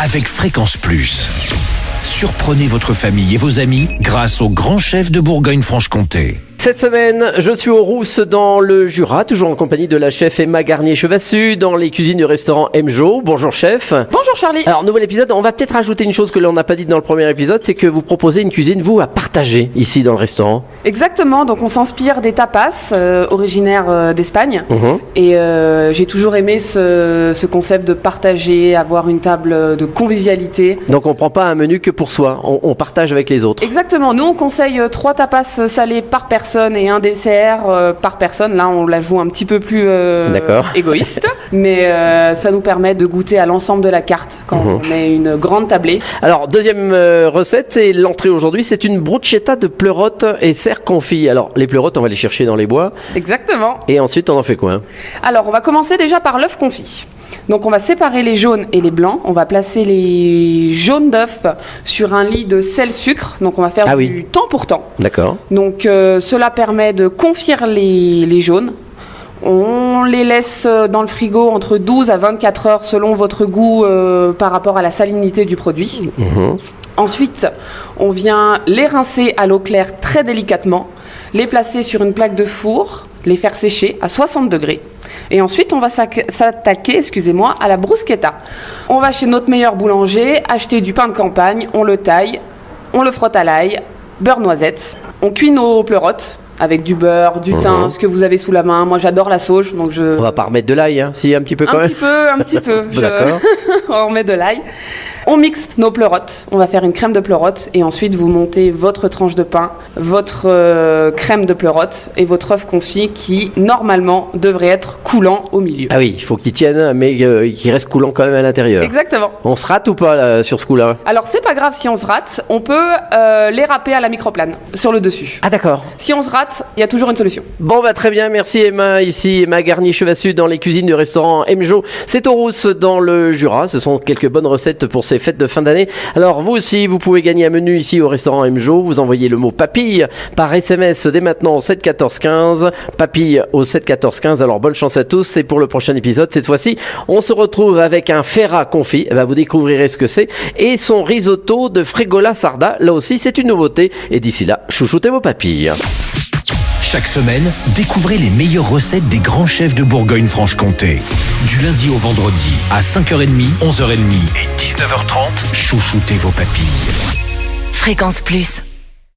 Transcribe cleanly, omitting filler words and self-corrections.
avec Fréquence Plus. Surprenez votre famille et vos amis grâce au grand chef de Bourgogne-Franche-Comté. Cette semaine, je suis au Rousse dans le Jura, toujours en compagnie de la chef Emma Garnier-Chevassus dans les cuisines du restaurant Mjo. Bonjour chef. Bonjour Charlie. Alors nouvel épisode, on va peut-être rajouter une chose que l'on n'a pas dit dans le premier épisode, c'est que vous proposez une cuisine, vous, à partager ici dans le restaurant. Exactement, donc on s'inspire des tapas originaires d'Espagne. Et j'ai toujours aimé ce concept de partager, avoir une table de convivialité. Donc on ne prend pas un menu que pour soi, on partage avec les autres. Exactement, nous on conseille 3 tapas salés par personne et un dessert par personne. Là on la joue un petit peu plus égoïste, mais ça nous permet de goûter à l'ensemble de la carte quand on met une grande tablée. Alors deuxième recette, c'est l'entrée aujourd'hui, c'est une bruschetta de pleurotes et cerfs confits. Alors les pleurotes on va les chercher dans les bois. Exactement. Et ensuite on en fait quoi? Alors on va commencer déjà par l'œuf confit. Donc on va séparer les jaunes et les blancs. On va placer les jaunes d'œufs sur un lit de sel-sucre. Donc on va faire du temps pour temps. D'accord. Donc cela permet de confire les jaunes. On les laisse dans le frigo entre 12 à 24 heures selon votre goût par rapport à la salinité du produit. Ensuite, on vient les rincer à l'eau claire très délicatement, les placer sur une plaque de four, les faire sécher à 60 degrés. Et ensuite, on va s'attaquer à la bruschetta. On va chez notre meilleur boulanger, acheter du pain de campagne, on le taille, on le frotte à l'ail, beurre noisette. On cuit nos pleurotes avec du beurre, du thym, ce que vous avez sous la main. Moi, j'adore la sauge, donc On va pas remettre de l'ail, hein, si un petit peu quand même. Un petit peu. D'accord. On remet de l'ail. On mixe nos pleurotes. On va faire une crème de pleurotes et ensuite vous montez votre tranche de pain, votre crème de pleurotes et votre œuf confit qui normalement devrait être coulant au milieu. Ah oui, il faut qu'il tienne, mais qu'il reste coulant quand même à l'intérieur. Exactement. On se rate ou pas là, sur ce coup-là? Alors c'est pas grave si on se rate, on peut les râper à la microplane sur le dessus. Ah d'accord. Si on se rate, il y a toujours une solution. Bon bah très bien, merci Emma. Ici Emma Garnier-Chevassus dans les cuisines du restaurant Mjo. C'est au Rousse dans le Jura. Ce sont quelques bonnes recettes pour ces fêtes de fin d'année. Alors vous aussi, vous pouvez gagner un menu ici au restaurant Mjo. Vous envoyez le mot papille par SMS dès maintenant au 7 14 15. Papille au 7 14 15. Alors bonne chance à tous. C'est pour le prochain épisode. Cette fois-ci, on se retrouve avec un ferra confit. Vous découvrirez ce que c'est. Et son risotto de fregola sarda. Là aussi, c'est une nouveauté. Et d'ici là, chouchoutez vos papilles. Chaque semaine, découvrez les meilleures recettes des grands chefs de Bourgogne-Franche-Comté. Du lundi au vendredi, à 5h30, 11h30 et 19h30, chouchoutez vos papilles. Fréquence Plus.